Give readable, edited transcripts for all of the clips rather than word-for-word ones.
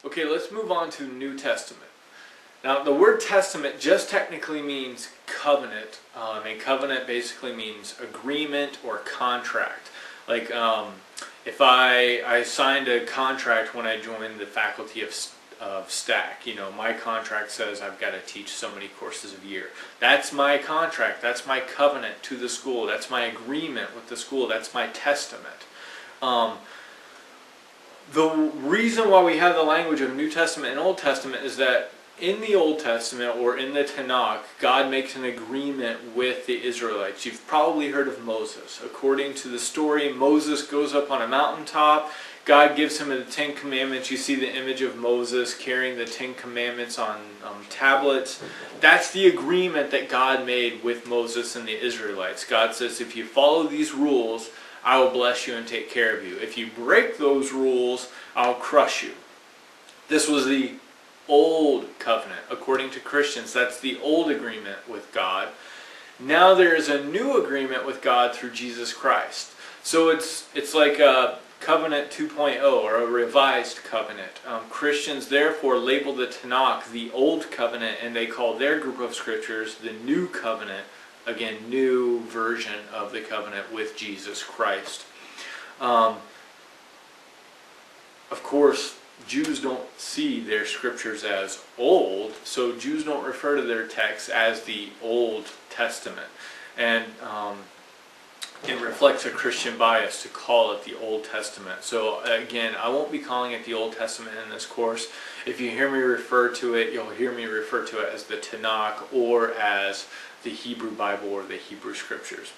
Okay, let's move on to New Testament. Now, the word testament just technically means covenant, and covenant basically means agreement or contract. Like, if I signed a contract when I joined the faculty of STAC, my contract says I've got to teach so many courses a year. That's my contract. That's my covenant to the school. That's my agreement with the school. That's my testament. The reason why we have the language of New Testament and Old Testament is that in the Old Testament, or in the Tanakh, God makes an agreement with the Israelites. You've probably heard of Moses. According to the story, Moses goes up on a mountaintop. God gives him the Ten Commandments. You see the image of Moses carrying the Ten Commandments on tablets. That's the agreement that God made with Moses and the Israelites. God says, if you follow these rules, I will bless you and take care of you. If you break those rules, I'll crush you. This was the old covenant. According to Christians, that's the old agreement with God. Now there is a new agreement with God through Jesus Christ. So it's like a covenant 2.0, or a revised covenant. Christians therefore label the Tanakh the old covenant, and they call their group of scriptures the new covenant. Again, new version of the covenant with Jesus Christ. Of course, Jews don't see their scriptures as old, so Jews don't refer to their texts as the Old Testament. And it reflects a Christian bias to call it the Old Testament. So again, I won't be calling it the Old Testament in this course. If you hear me refer to it, you'll hear me refer to it as the Tanakh, or as the Hebrew Bible, or the Hebrew Scriptures.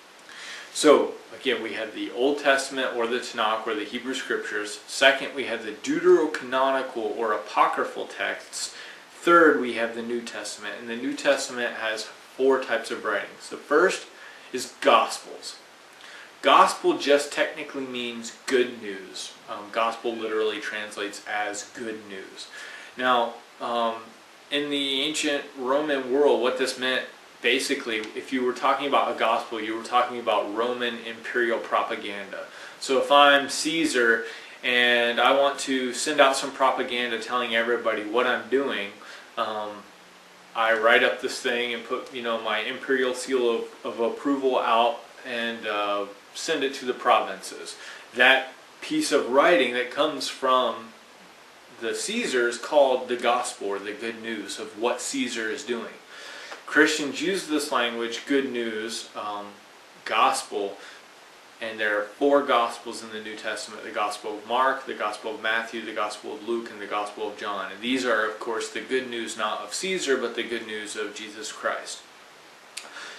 So, again, we have the Old Testament, or the Tanakh, or the Hebrew Scriptures. Second, we have the deuterocanonical, or apocryphal texts. Third, we have the New Testament. And the New Testament has 4 types of writings. The first is Gospels. Gospel just technically means good news. Gospel literally translates as good news. Now, in the ancient Roman world, what this meant, basically, if you were talking about a gospel, you were talking about Roman imperial propaganda. So if I'm Caesar and I want to send out some propaganda telling everybody what I'm doing, I write up this thing and put my imperial seal of approval out, and send it to the provinces. That piece of writing that comes from the Caesars called the gospel, or the good news of what Caesar is doing. Christians use this language, good news, gospel, and there are 4 gospels in the New Testament: the Gospel of Mark, the Gospel of Matthew, the Gospel of Luke, and the Gospel of John. And these are, of course, the good news not of Caesar, but the good news of Jesus Christ.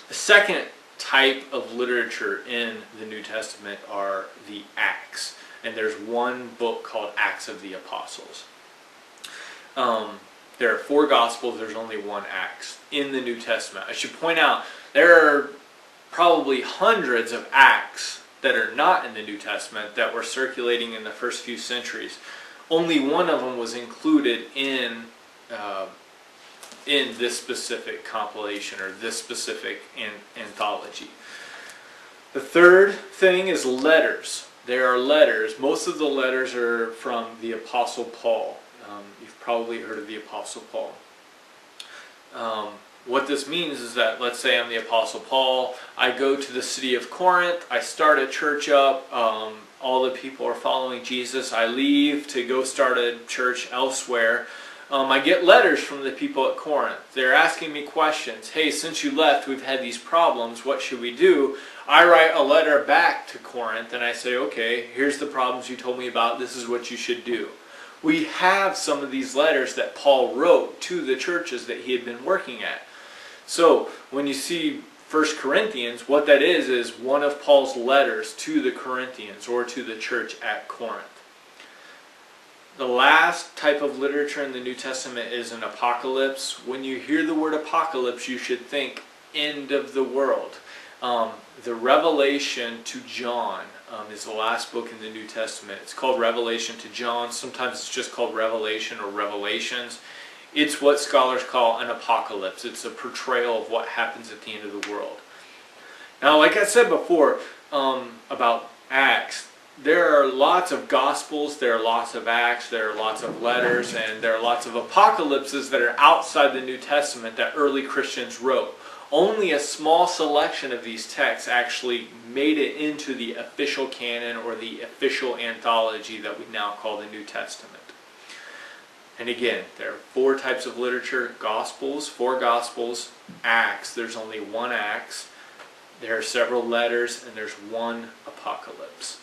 The second type of literature in the New Testament are the Acts. And there's one book called Acts of the Apostles. There are 4 Gospels, there's only 1 Acts in the New Testament. I should point out, there are probably hundreds of Acts that are not in the New Testament that were circulating in the first few centuries. Only one of them was included in this specific compilation, or this specific anthology. The third thing is letters. There are letters. Most of the letters are from the Apostle Paul. You've probably heard of the Apostle Paul. What this means is that, let's say I'm the Apostle Paul, I go to the city of Corinth, I start a church up, all the people are following Jesus, I leave to go start a church elsewhere. I get letters from the people at Corinth. They're asking me questions. Hey, since you left, we've had these problems. What should we do? I write a letter back to Corinth, and I say, okay, here's the problems you told me about. This is what you should do. We have some of these letters that Paul wrote to the churches that he had been working at. So when you see 1 Corinthians, what that is one of Paul's letters to the Corinthians, or to the church at Corinth. The last type of literature in the New Testament is an apocalypse. When you hear the word apocalypse, you should think end of the world. The Revelation to John is the last book in the New Testament. It's called Revelation to John. Sometimes it's just called Revelation or Revelations. It's what scholars call an apocalypse. It's a portrayal of what happens at the end of the world. Now, like I said before about Acts, there are lots of Gospels, there are lots of Acts, there are lots of letters, and there are lots of apocalypses that are outside the New Testament that early Christians wrote. Only a small selection of these texts actually made it into the official canon or the official anthology that we now call the New Testament. And again, there are 4 types of literature: Gospels, 4 Gospels, Acts, there's only 1 Acts, there are several letters, and there's 1 apocalypse.